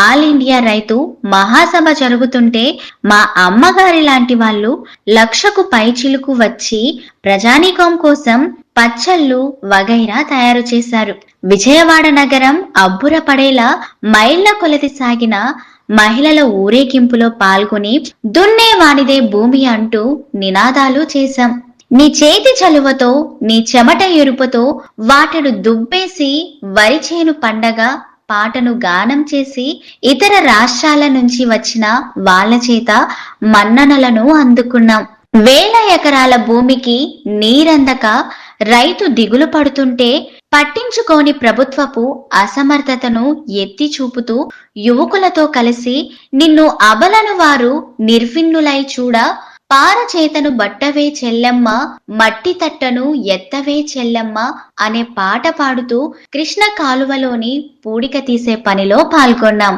All India రైతు మహాసభ జరుగుతుంటే మా అమ్మగారి లాంటి వాళ్ళు 1,00,000కు పైచిలుకు వచ్చి ప్రజానీకం కోసం పచ్చళ్ళు వగైరా తయారు చేశారు. విజయవాడ నగరం అబ్బురపడేలా మైళ్ల కొలది సాగిన మహిళల ఊరేగింపులో పాల్గొని దున్నేవానిదే భూమి అంటూ నినాదాలు చేశాం. నీ చేతి చలువతో, నీ చెమట ఎరుపుతో వాటెడు దుబ్బేసి వరిచేను పండగ పాటను గానం చేసి ఇతర రాష్ట్రాల నుంచి వచ్చిన వాళ్ళ చేత మన్ననలను అందుకున్నాం. వేల ఎకరాల భూమికి నీరందక రైతు దిగులు పడుతుంటే పట్టించుకోని ప్రభుత్వపు అసమర్థతను ఎత్తి చూపుతూ యువకులతో కలిసి నిన్ను అబలను వారు నిర్విన్నులై చూడ పారచేతను బట్టవే చెల్లెమ్మ, మట్టి తట్టను ఎత్తవే చెల్లెమ్మ అనే పాట పాడుతూ కృష్ణ కాలువలోని పూడిక తీసే పనిలో పాల్గొన్నాం.